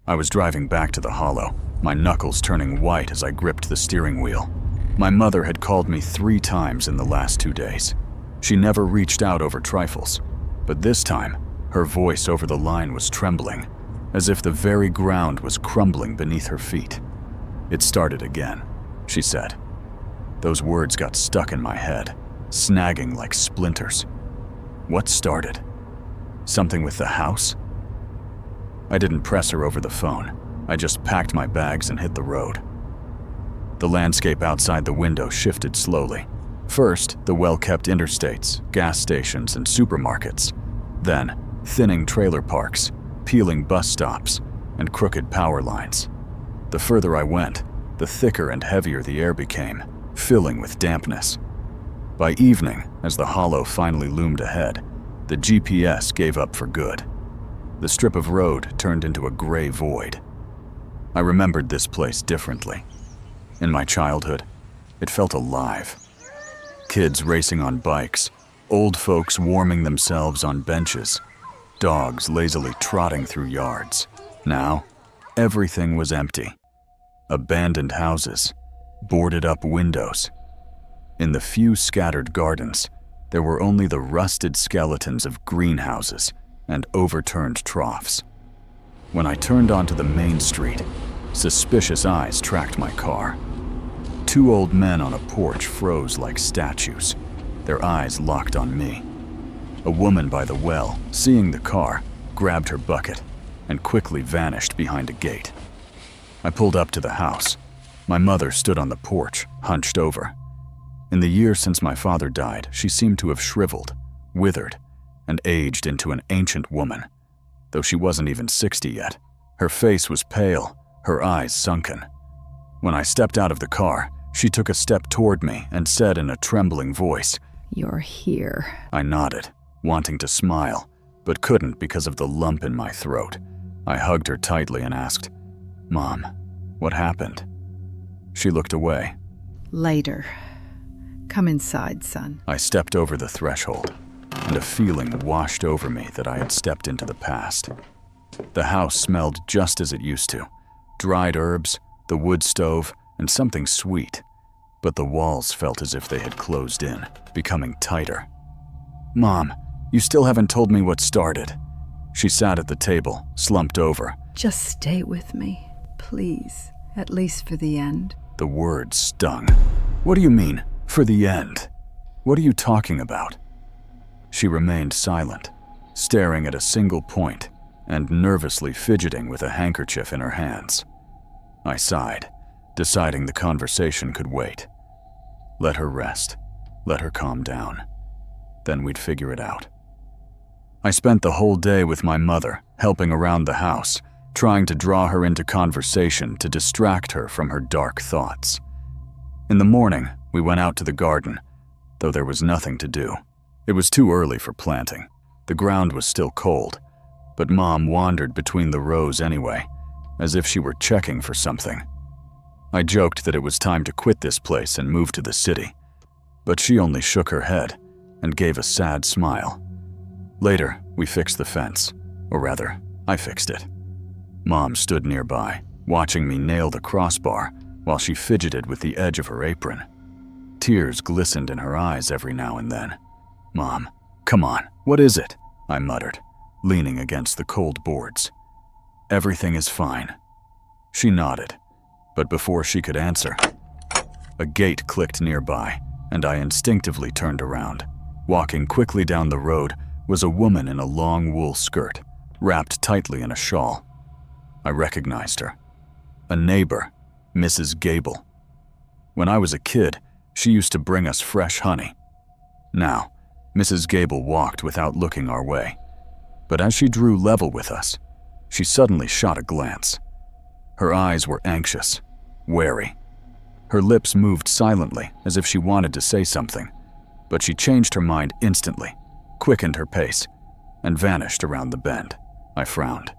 I was driving back to the hollow, my knuckles turning white as I gripped the steering wheel. My mother had called me 3 times in the last 2 days. She never reached out over trifles, but this time, her voice over the line was trembling, as if the very ground was crumbling beneath her feet. "It started again," she said. Those words got stuck in my head, snagging like splinters. What started? Something with the house? I didn't press her over the phone. I just packed my bags and hit the road. The landscape outside the window shifted slowly. First, the well-kept interstates, gas stations, and supermarkets. Then, thinning trailer parks, peeling bus stops, and crooked power lines. The further I went, the thicker and heavier the air became, filling with dampness. By evening, as the hollow finally loomed ahead, the GPS gave up for good. The strip of road turned into a gray void. I remembered this place differently. In my childhood, it felt alive. Kids racing on bikes, old folks warming themselves on benches, dogs lazily trotting through yards. Now, everything was empty. Abandoned houses, boarded up windows. In the few scattered gardens, there were only the rusted skeletons of greenhouses and overturned troughs. When I turned onto the main street, suspicious eyes tracked my car. 2 old men on a porch froze like statues, their eyes locked on me. A woman by the well, seeing the car, grabbed her bucket and quickly vanished behind a gate. I pulled up to the house. My mother stood on the porch, hunched over. In the year since my father died, she seemed to have shriveled, withered, and aged into an ancient woman, though she wasn't even 60 yet. Her face was pale, her eyes sunken. When I stepped out of the car, she took a step toward me and said in a trembling voice, "You're here." I nodded, wanting to smile, but couldn't because of the lump in my throat. I hugged her tightly and asked, "Mom, what happened?" She looked away. "Later. Come inside, son." I stepped over the threshold, and a feeling washed over me that I had stepped into the past. The house smelled just as it used to. Dried herbs, the wood stove, and something sweet. But the walls felt as if they had closed in, becoming tighter. "Mom, you still haven't told me what started." She sat at the table, slumped over. "Just stay with me, please, at least for the end." The words stung. "What do you mean, for the end? What are you talking about?" She remained silent, staring at a single point and nervously fidgeting with a handkerchief in her hands. I sighed, deciding the conversation could wait. Let her rest, let her calm down. Then we'd figure it out. I spent the whole day with my mother, helping around the house, trying to draw her into conversation to distract her from her dark thoughts. In the morning, we went out to the garden, though there was nothing to do. It was too early for planting. The ground was still cold, but Mom wandered between the rows anyway, as if she were checking for something. I joked that it was time to quit this place and move to the city, but she only shook her head and gave a sad smile. Later, we fixed the fence, or rather, I fixed it. Mom stood nearby, watching me nail the crossbar while she fidgeted with the edge of her apron. Tears glistened in her eyes every now and then. "Mom, come on, what is it?" I muttered, leaning against the cold boards. "Everything is fine." She nodded, but before she could answer, a gate clicked nearby, and I instinctively turned around. Walking quickly down the road was a woman in a long wool skirt, wrapped tightly in a shawl. I recognized her. A neighbor, Mrs. Gable. When I was a kid, she used to bring us fresh honey. Now, Mrs. Gable walked without looking our way, but as she drew level with us, she suddenly shot a glance. Her eyes were anxious, wary. Her lips moved silently as if she wanted to say something, but she changed her mind instantly, quickened her pace, and vanished around the bend. I frowned.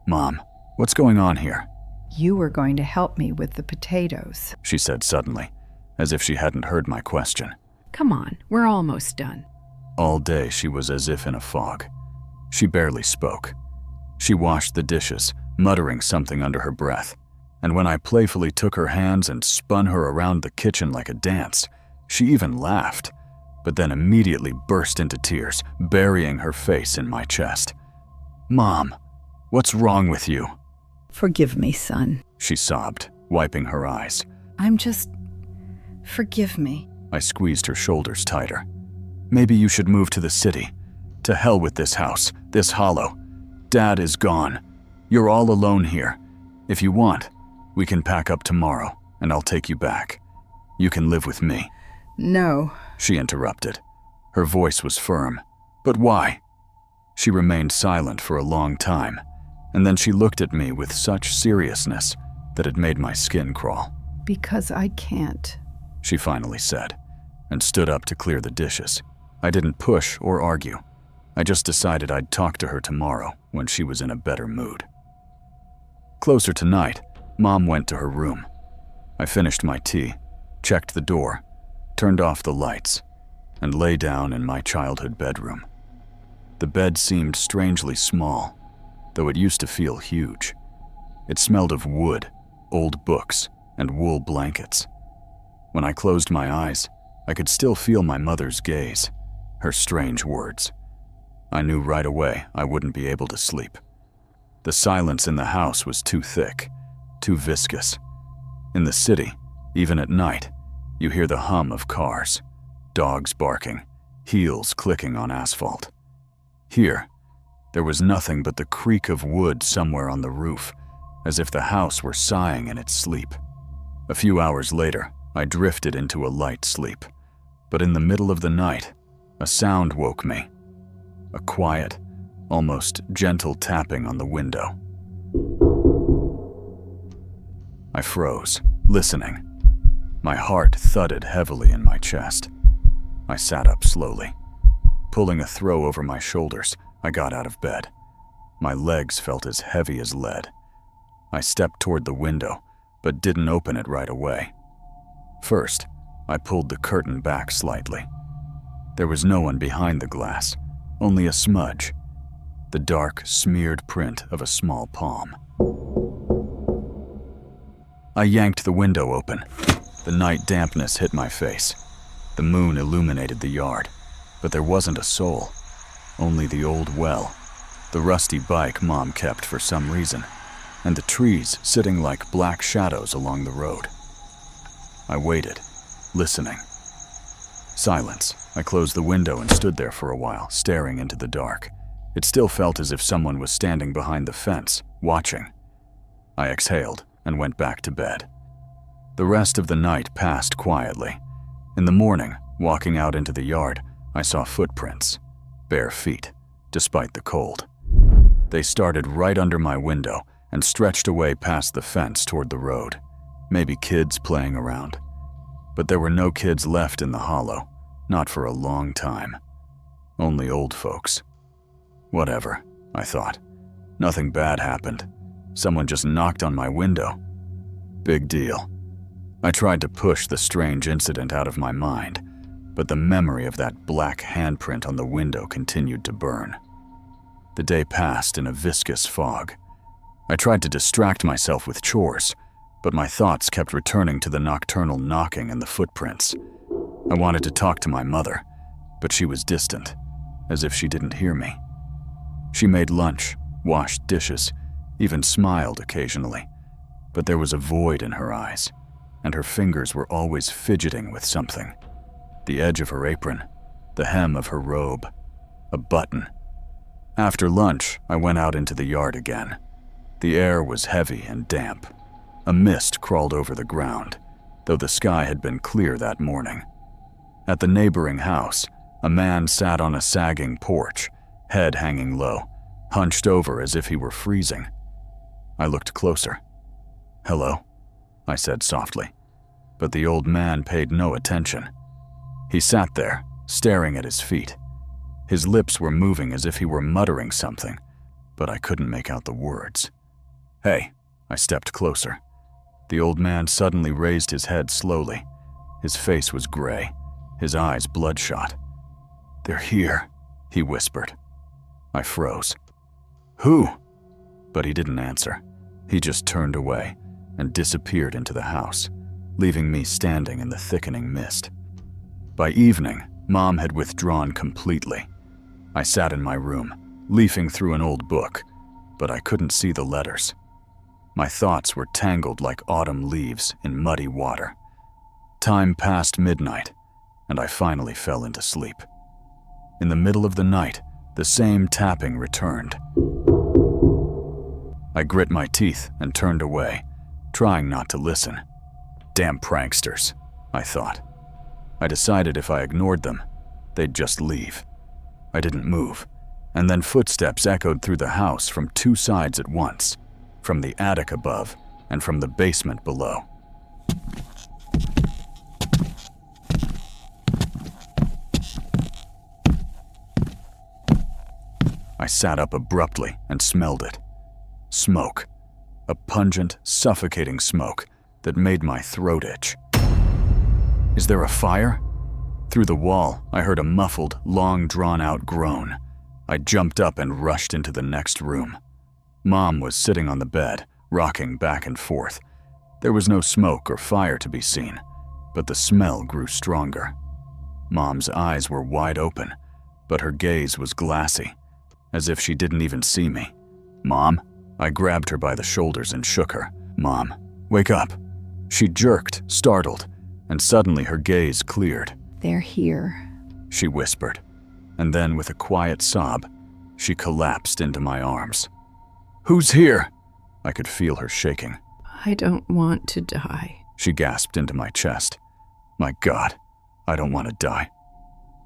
"Mom, what's going on here?" "You were going to help me with the potatoes." She said suddenly, as if she hadn't heard my question. "Come on, we're almost done." All day she was as if in a fog. She barely spoke. She washed the dishes, muttering something under her breath, and when I playfully took her hands and spun her around the kitchen like a dance, she even laughed, but then immediately burst into tears, burying her face in my chest. "Mom, what's wrong with you?" Forgive me, son. She sobbed, wiping her eyes. Forgive me. I squeezed her shoulders tighter. "Maybe you should move to the city. To hell with this house, this hollow. Dad is gone. You're all alone here. If you want, we can pack up tomorrow, and I'll take you back. You can live with me." No. She interrupted. Her voice was firm. "But why?" She remained silent for a long time, and then she looked at me with such seriousness that it made my skin crawl. Because I can't. She finally said, and stood up to clear the dishes. I didn't push or argue. I just decided I'd talk to her tomorrow when she was in a better mood. Closer to night, Mom went to her room. I finished my tea, checked the door, turned off the lights, and lay down in my childhood bedroom. The bed seemed strangely small, though it used to feel huge. It smelled of wood, old books, and wool blankets. When I closed my eyes, I could still feel my mother's gaze, her strange words. I knew right away I wouldn't be able to sleep. The silence in the house was too thick, too viscous. In the city, even at night, you hear the hum of cars, dogs barking, heels clicking on asphalt. Here, there was nothing but the creak of wood somewhere on the roof, as if the house were sighing in its sleep. A few hours later, I drifted into a light sleep. But in the middle of the night, a sound woke me. A quiet, almost gentle tapping on the window. I froze, listening. My heart thudded heavily in my chest. I sat up slowly. Pulling a throw over my shoulders, I got out of bed. My legs felt as heavy as lead. I stepped toward the window, but didn't open it right away. First, I pulled the curtain back slightly. There was no one behind the glass, only a smudge, the dark, smeared print of a small palm. I yanked the window open. The night dampness hit my face. The moon illuminated the yard, but there wasn't a soul, only the old well, the rusty bike Mom kept for some reason, and the trees sitting like black shadows along the road. I waited, listening. Silence. I closed the window and stood there for a while, staring into the dark. It still felt as if someone was standing behind the fence, watching. I exhaled and went back to bed. The rest of the night passed quietly. In the morning, walking out into the yard, I saw footprints, bare feet, despite the cold. They started right under my window and stretched away past the fence toward the road. Maybe kids playing around. But there were no kids left in the hollow, not for a long time. Only old folks. Whatever, I thought. Nothing bad happened. Someone just knocked on my window. Big deal. I tried to push the strange incident out of my mind, but the memory of that black handprint on the window continued to burn. The day passed in a viscous fog. I tried to distract myself with chores, but my thoughts kept returning to the nocturnal knocking and the footprints. I wanted to talk to my mother, but she was distant, as if she didn't hear me. She made lunch, washed dishes, even smiled occasionally, but there was a void in her eyes, and her fingers were always fidgeting with something. The edge of her apron, the hem of her robe, a button. After lunch, I went out into the yard again. The air was heavy and damp. A mist crawled over the ground, though the sky had been clear that morning. At the neighboring house, a man sat on a sagging porch, head hanging low, hunched over as if he were freezing. I looked closer. "Hello," I said softly, but the old man paid no attention. He sat there, staring at his feet. His lips were moving as if he were muttering something, but I couldn't make out the words. "Hey," I stepped closer. The old man suddenly raised his head slowly. His face was gray, his eyes bloodshot. "They're here," he whispered. I froze. "Who?" But he didn't answer. He just turned away and disappeared into the house, leaving me standing in the thickening mist. By evening, Mom had withdrawn completely. I sat in my room, leafing through an old book, but I couldn't see the letters. My thoughts were tangled like autumn leaves in muddy water. Time passed midnight, and I finally fell into sleep. In the middle of the night, the same tapping returned. I grit my teeth and turned away, trying not to listen. Damn pranksters, I thought. I decided if I ignored them, they'd just leave. I didn't move, and then footsteps echoed through the house from two sides at once, from the attic above and from the basement below. I sat up abruptly and smelled it. Smoke. A pungent, suffocating smoke that made my throat itch. Is there a fire? Through the wall, I heard a muffled, long drawn-out groan. I jumped up and rushed into the next room. Mom was sitting on the bed, rocking back and forth. There was no smoke or fire to be seen, but the smell grew stronger. Mom's eyes were wide open, but her gaze was glassy, as if she didn't even see me. "Mom?" I grabbed her by the shoulders and shook her. "Mom, wake up." She jerked, startled, and suddenly her gaze cleared. "They're here," she whispered, and then with a quiet sob, she collapsed into my arms. "Who's here?" I could feel her shaking. "I don't want to die," she gasped into my chest. "My God, I don't want to die."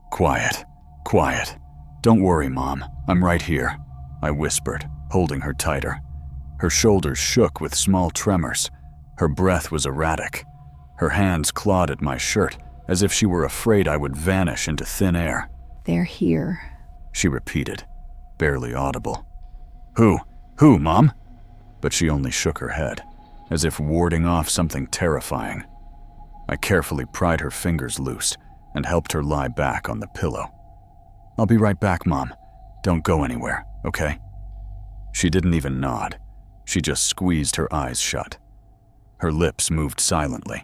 "Quiet, quiet. Don't worry, Mom. I'm right here," I whispered, holding her tighter. Her shoulders shook with small tremors. Her breath was erratic. Her hands clawed at my shirt as if she were afraid I would vanish into thin air. "They're here," she repeated, barely audible. Who, Mom?" But she only shook her head, as if warding off something terrifying. I carefully pried her fingers loose and helped her lie back on the pillow. "I'll be right back, Mom. Don't go anywhere, okay?" She didn't even nod. She just squeezed her eyes shut. Her lips moved silently.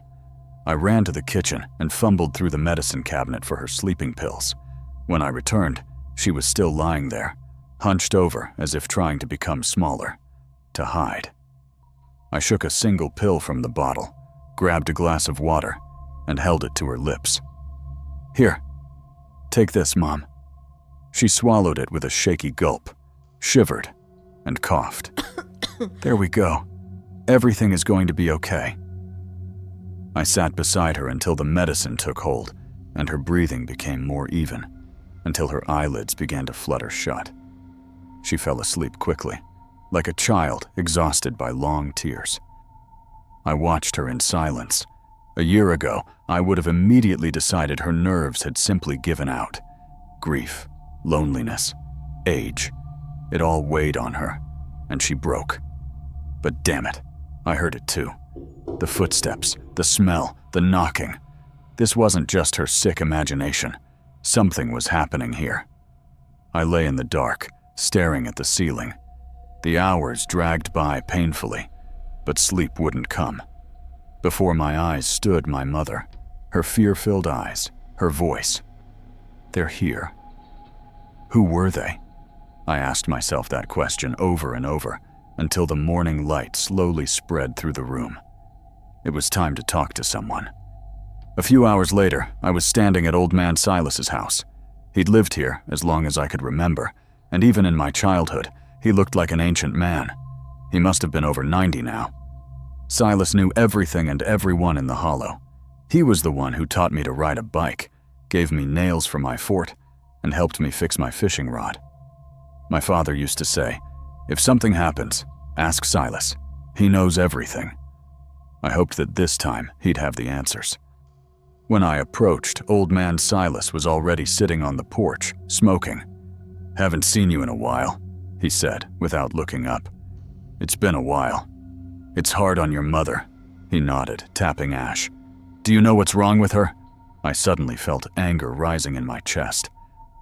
I ran to the kitchen and fumbled through the medicine cabinet for her sleeping pills. When I returned, she was still lying there, hunched over as if trying to become smaller, to hide. I shook a single pill from the bottle, grabbed a glass of water, and held it to her lips. "Here, take this, Mom." She swallowed it with a shaky gulp, shivered, and coughed. "There we go. Everything is going to be okay." I sat beside her until the medicine took hold and her breathing became more even, until her eyelids began to flutter shut. She fell asleep quickly, like a child exhausted by long tears. I watched her in silence. A year ago, I would have immediately decided her nerves had simply given out. Grief, loneliness, age, it all weighed on her, and she broke. But damn it, I heard it too. The footsteps, the smell, the knocking. This wasn't just her sick imagination. Something was happening here. I lay in the dark, staring at the ceiling. The hours dragged by painfully, but sleep wouldn't come. Before my eyes stood my mother, her fear-filled eyes, her voice. "They're here." Who were they? I asked myself that question over and over, until the morning light slowly spread through the room. It was time to talk to someone. A few hours later, I was standing at Old Man Silas's house. He'd lived here as long as I could remember, and even in my childhood, he looked like an ancient man. He must have been over 90 now. Silas knew everything and everyone in the Hollow. He was the one who taught me to ride a bike, gave me nails for my fort, and helped me fix my fishing rod. My father used to say, "If something happens, ask Silas. He knows everything." I hoped that this time he'd have the answers. When I approached, Old Man Silas was already sitting on the porch, smoking. "Haven't seen you in a while," he said, without looking up. "It's been a while. It's hard on your mother," he nodded, tapping ash. "Do you know what's wrong with her?" I suddenly felt anger rising in my chest.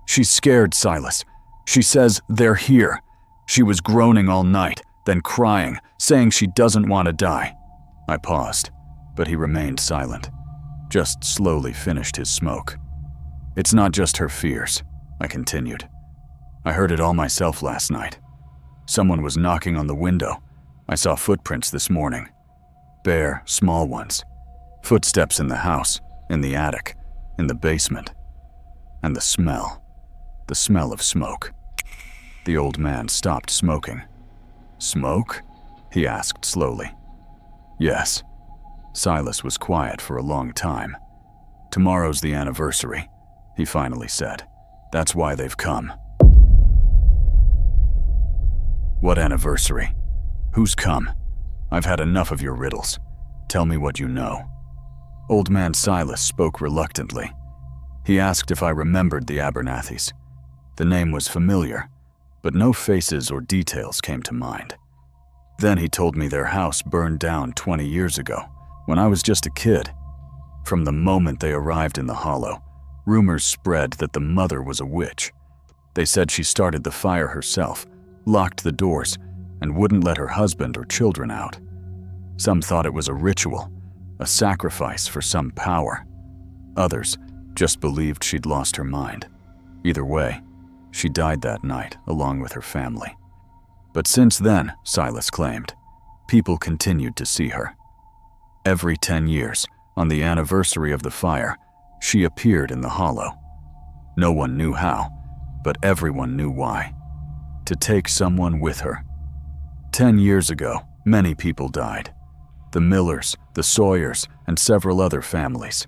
"She's scared, Silas. She says they're here. She was groaning all night, then crying, saying she doesn't want to die. I paused, but he remained silent, just slowly finished his smoke. It's not just her fears, I continued. I heard it all myself last night. Someone was knocking on the window. I saw footprints this morning. Bare, small ones. Footsteps in the house, in the attic, in the basement. And the smell of smoke. The old man stopped smoking. Smoke? He asked slowly. Yes. Silas was quiet for a long time. Tomorrow's the anniversary, he finally said. That's why they've come. What anniversary? Who's come? I've had enough of your riddles. Tell me what you know. Old man Silas spoke reluctantly. He asked if I remembered the Abernathys. The name was familiar, but no faces or details came to mind. Then he told me their house burned down 20 years ago, when I was just a kid. From the moment they arrived in the hollow, rumors spread that the mother was a witch. They said she started the fire herself, locked the doors, and wouldn't let her husband or children out. Some thought it was a ritual, a sacrifice for some power. Others just believed she'd lost her mind. Either way, she died that night along with her family. But since then, Silas claimed, people continued to see her. Every 10 years, on the anniversary of the fire, she appeared in the hollow. No one knew how, but everyone knew why. To take someone with her. 10 years ago, many people died. The Millers, the Sawyers, and several other families.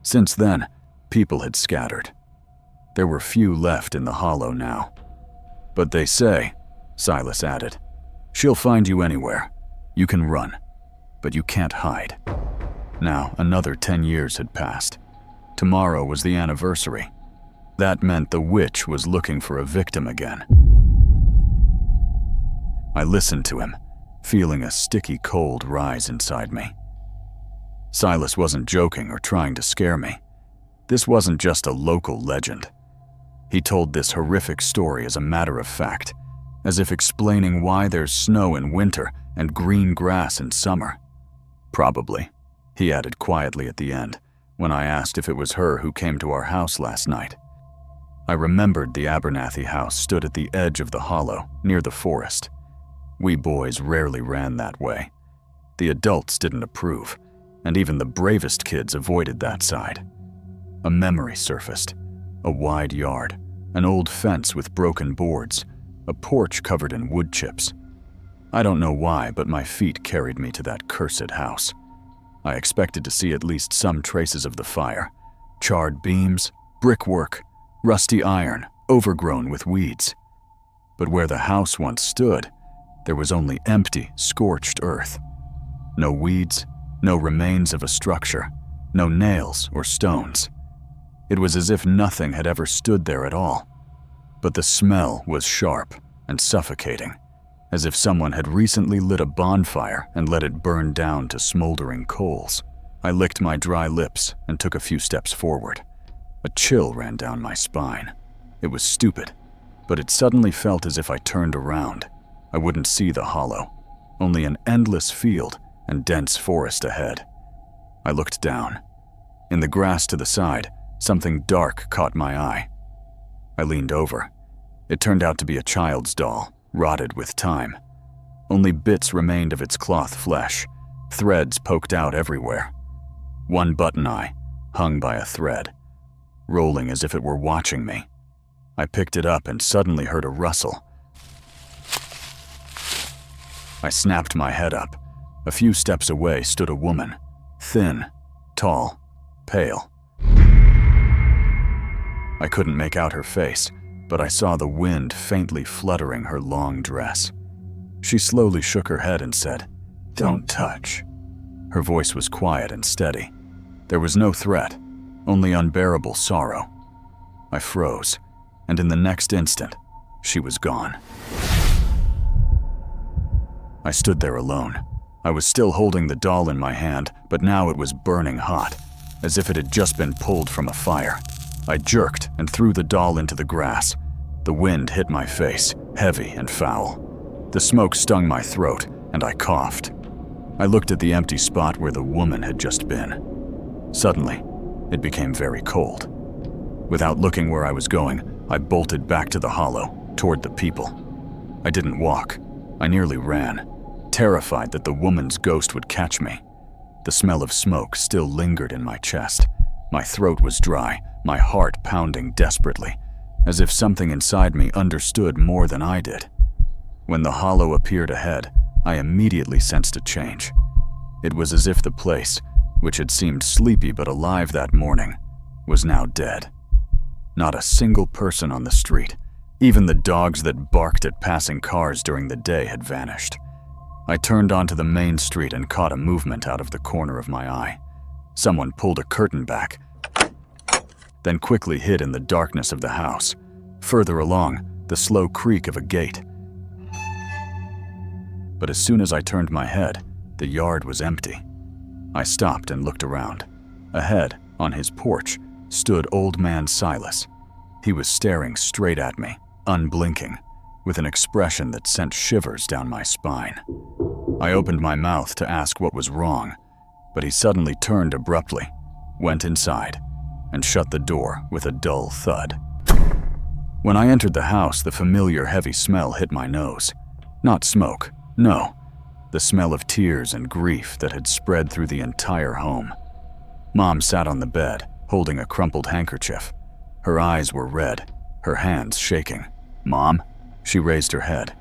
Since then, people had scattered. There were few left in the hollow now. But they say, Silas added, she'll find you anywhere. You can run, but you can't hide. Now, another 10 years had passed. Tomorrow was the anniversary. That meant the witch was looking for a victim again. I listened to him, feeling a sticky cold rise inside me. Silas wasn't joking or trying to scare me. This wasn't just a local legend. He told this horrific story as a matter of fact, as if explaining why there's snow in winter and green grass in summer. Probably, he added quietly at the end, when I asked if it was her who came to our house last night. I remembered the Abernathy house stood at the edge of the hollow, near the forest. We boys rarely ran that way. The adults didn't approve, and even the bravest kids avoided that side. A memory surfaced. A wide yard, an old fence with broken boards, a porch covered in wood chips. I don't know why, but my feet carried me to that cursed house. I expected to see at least some traces of the fire. Charred beams, brickwork, rusty iron, overgrown with weeds. But where the house once stood, there was only empty, scorched earth. No weeds, no remains of a structure, no nails or stones. It was as if nothing had ever stood there at all. But the smell was sharp and suffocating, as if someone had recently lit a bonfire and let it burn down to smoldering coals. I licked my dry lips and took a few steps forward. A chill ran down my spine. It was stupid, but it suddenly felt as if I turned around. I wouldn't see the hollow, only an endless field and dense forest ahead. I looked down. In the grass to the side, something dark caught my eye. I leaned over. It turned out to be a child's doll, rotted with time. Only bits remained of its cloth flesh, threads poked out everywhere. One button eye hung by a thread, rolling as if it were watching me. I picked it up and suddenly heard a rustle. I snapped my head up. A few steps away stood a woman, thin, tall, pale. I couldn't make out her face, but I saw the wind faintly fluttering her long dress. She slowly shook her head and said, "Don't touch." Her voice was quiet and steady. There was no threat, only unbearable sorrow. I froze, and in the next instant, she was gone. I stood there alone. I was still holding the doll in my hand, but now it was burning hot, as if it had just been pulled from a fire. I jerked and threw the doll into the grass. The wind hit my face, heavy and foul. The smoke stung my throat, and I coughed. I looked at the empty spot where the woman had just been. Suddenly, it became very cold. Without looking where I was going, I bolted back to the hollow, toward the people. I didn't walk. I nearly ran, terrified that the woman's ghost would catch me. The smell of smoke still lingered in my chest. My throat was dry, my heart pounding desperately, as if something inside me understood more than I did. When the hollow appeared ahead, I immediately sensed a change. It was as if the place, which had seemed sleepy but alive that morning, was now dead. Not a single person on the street. Even the dogs that barked at passing cars during the day had vanished. I turned onto the main street and caught a movement out of the corner of my eye. Someone pulled a curtain back, then quickly hid in the darkness of the house. Further along, the slow creak of a gate. But as soon as I turned my head, the yard was empty. I stopped and looked around. Ahead, on his porch, stood Old Man Silas. He was staring straight at me, unblinking, with an expression that sent shivers down my spine. I opened my mouth to ask what was wrong, but he suddenly turned abruptly, went inside, and shut the door with a dull thud. When I entered the house, the familiar heavy smell hit my nose. Not smoke, no. The smell of tears and grief that had spread through the entire home. Mom sat on the bed, holding a crumpled handkerchief. Her eyes were red, her hands shaking. "Mom?" She raised her head.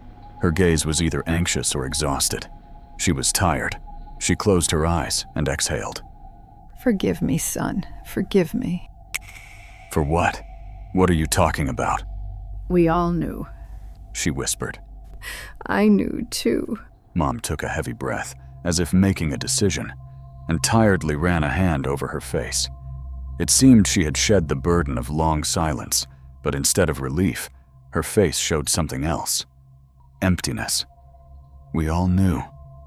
Her gaze was either anxious or exhausted. She was tired. She closed her eyes and exhaled. Forgive me, son. Forgive me. "For what? What are you talking about?" We all knew. She whispered. I knew, too. Mom took a heavy breath, as if making a decision, and tiredly ran a hand over her face. It seemed she had shed the burden of long silence, but instead of relief, her face showed something else. Emptiness. "We all knew,"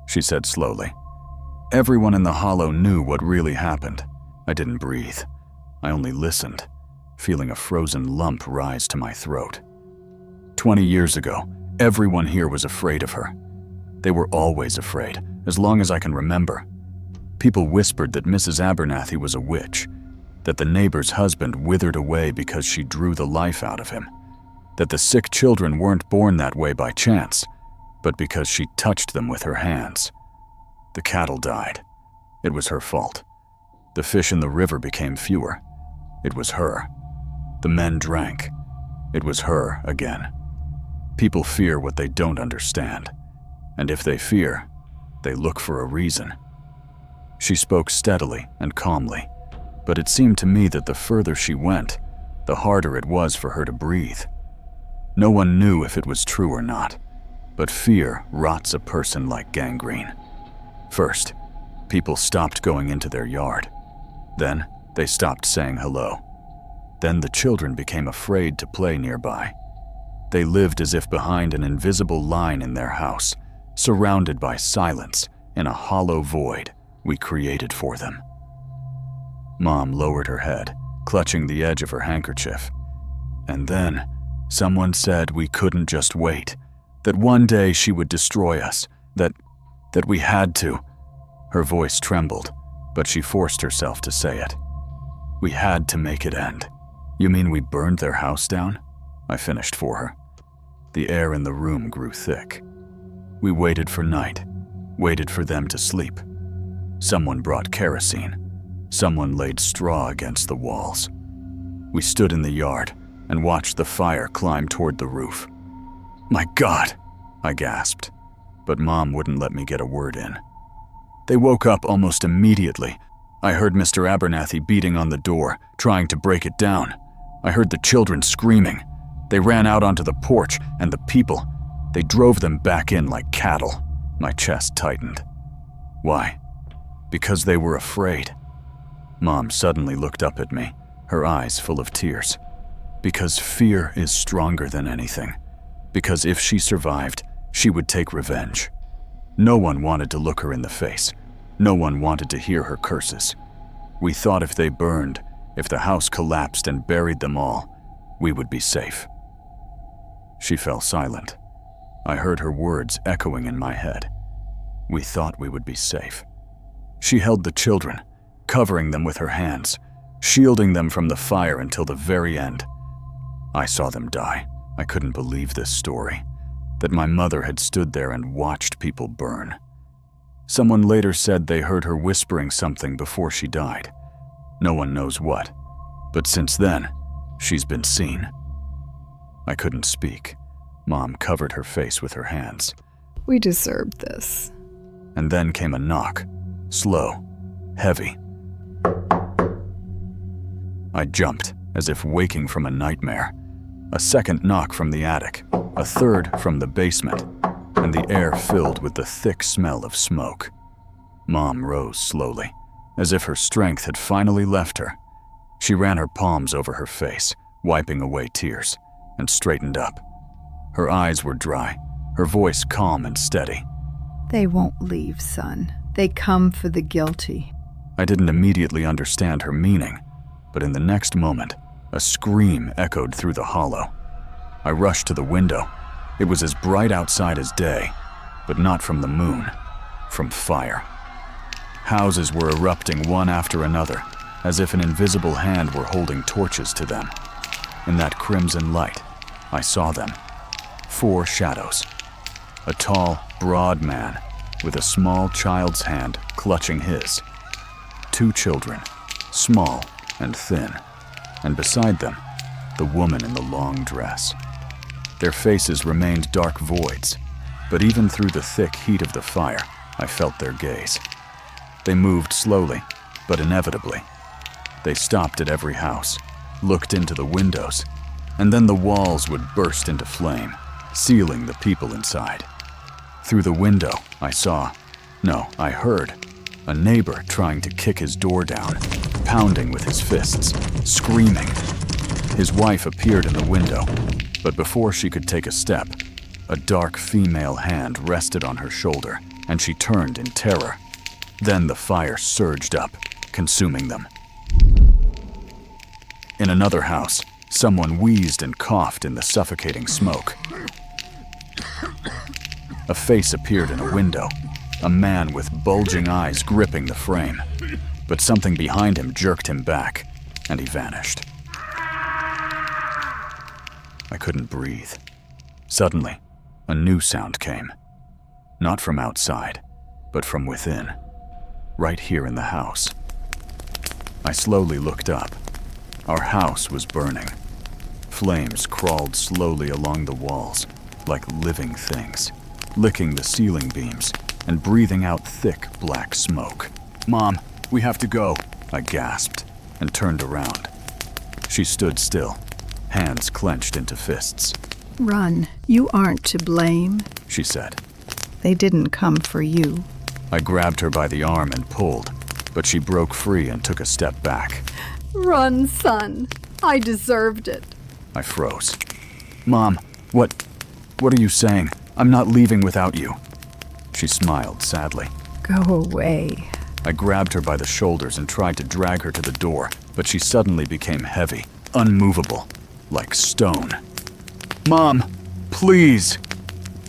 she said slowly. Everyone in the hollow knew what really happened. I didn't breathe. I only listened, feeling a frozen lump rise to my throat. 20 years ago, everyone here was afraid of her. They were always afraid, as long as I can remember. People whispered that Mrs. Abernathy was a witch, that the neighbor's husband withered away because she drew the life out of him, that the sick children weren't born that way by chance, but because she touched them with her hands. The cattle died. It was her fault. The fish in the river became fewer. It was her. The men drank. It was her again. People fear what they don't understand. And if they fear, they look for a reason. She spoke steadily and calmly, but it seemed to me that the further she went, the harder it was for her to breathe. No one knew if it was true or not, but fear rots a person like gangrene. First, people stopped going into their yard. Then, they stopped saying hello. Then the children became afraid to play nearby. They lived as if behind an invisible line in their house, surrounded by silence in a hollow void we created for them. Mom lowered her head, clutching the edge of her handkerchief. And then, someone said we couldn't just wait, that one day she would destroy us, that we had to. Her voice trembled, but she forced herself to say it. We had to make it end. You mean we burned their house down? I finished for her. The air in the room grew thick. We waited for night, waited for them to sleep. Someone brought kerosene. Someone laid straw against the walls. We stood in the yard and watched the fire climb toward the roof. "My God!" I gasped, but Mom wouldn't let me get a word in. They woke up almost immediately. I heard Mr. Abernathy beating on the door, trying to break it down. I heard the children screaming. They ran out onto the porch, and the people, they drove them back in like cattle. My chest tightened. Why? Because they were afraid. Mom suddenly looked up at me, her eyes full of tears. Because fear is stronger than anything. Because if she survived, she would take revenge. No one wanted to look her in the face. No one wanted to hear her curses. We thought if they burned, if the house collapsed and buried them all, we would be safe. She fell silent. I heard her words echoing in my head. We thought we would be safe. She held the children, covering them with her hands, shielding them from the fire until the very end. I saw them die. I couldn't believe this story, that my mother had stood there and watched people burn. Someone later said they heard her whispering something before she died. No one knows what, but since then, she's been seen. I couldn't speak. Mom covered her face with her hands. We deserved this. And then came a knock, slow, heavy. I jumped, as if waking from a nightmare. A second knock from the attic, a third from the basement, and the air filled with the thick smell of smoke. Mom rose slowly, as if her strength had finally left her. She ran her palms over her face, wiping away tears, and straightened up. Her eyes were dry, her voice calm and steady. They won't leave, son. They come for the guilty. I didn't immediately understand her meaning, but in the next moment, a scream echoed through the hollow. I rushed to the window. It was as bright outside as day, but not from the moon, from fire. Houses were erupting one after another, as if an invisible hand were holding torches to them. In that crimson light, I saw them. 4 shadows. A tall, broad man with a small child's hand clutching his. 2 children, small and thin, and beside them, the woman in the long dress. Their faces remained dark voids, but even through the thick heat of the fire, I felt their gaze. They moved slowly, but inevitably. They stopped at every house, looked into the windows, and then the walls would burst into flame, sealing the people inside. Through the window, I heard a neighbor trying to kick his door down, pounding with his fists, screaming. His wife appeared in the window, but before she could take a step, a dark female hand rested on her shoulder, and she turned in terror. Then the fire surged up, consuming them. In another house, someone wheezed and coughed in the suffocating smoke. A face appeared in a window, a man with bulging eyes gripping the frame, but something behind him jerked him back, and he vanished. I couldn't breathe. Suddenly, a new sound came. Not from outside, but from within, right here in the house. I slowly looked up. Our house was burning. Flames crawled slowly along the walls, like living things, licking the ceiling beams and breathing out thick black smoke. "Mom, we have to go," I gasped and turned around. She stood still, hands clenched into fists. Run. You aren't to blame, She said. They didn't come for you. I grabbed her by the arm and pulled, but she broke free and took a step back. Run, son. I deserved it. I froze. "Mom, what are you saying? I'm not leaving without you." She smiled sadly. Go away. I grabbed her by the shoulders and tried to drag her to the door, but she suddenly became heavy, unmovable, like stone. "Mom, please!"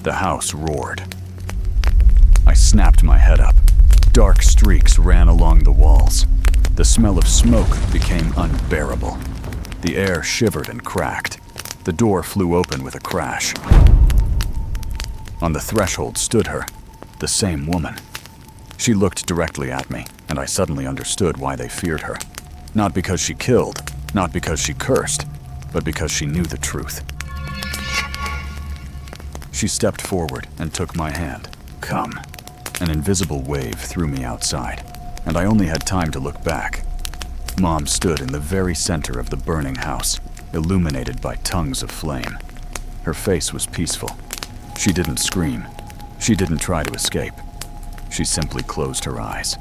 The house roared. I snapped my head up. Dark streaks ran along the walls. The smell of smoke became unbearable. The air shivered and cracked. The door flew open with a crash. On the threshold stood her, the same woman. She looked directly at me, and I suddenly understood why they feared her. Not because she killed, not because she cursed, but because she knew the truth. She stepped forward and took my hand. "Come." An invisible wave threw me outside, and I only had time to look back. Mom stood in the very center of the burning house, illuminated by tongues of flame. Her face was peaceful. She didn't scream. She didn't try to escape. She simply closed her eyes.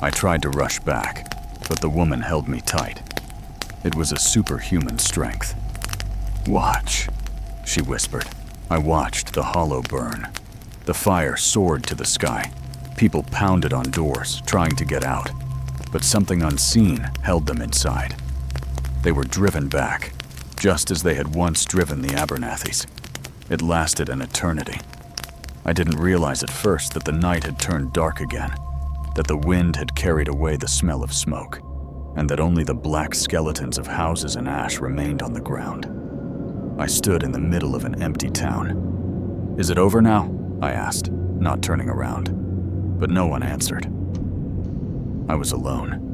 I tried to rush back, but the woman held me tight. It was a superhuman strength. "Watch," she whispered. I watched the hollow burn. The fire soared to the sky. People pounded on doors, trying to get out, but something unseen held them inside. They were driven back, just as they had once driven the Abernathys. It lasted an eternity. I didn't realize at first that the night had turned dark again, that the wind had carried away the smell of smoke, and that only the black skeletons of houses and ash remained on the ground. I stood in the middle of an empty town. "Is it over now?" I asked, not turning around. But no one answered. I was alone.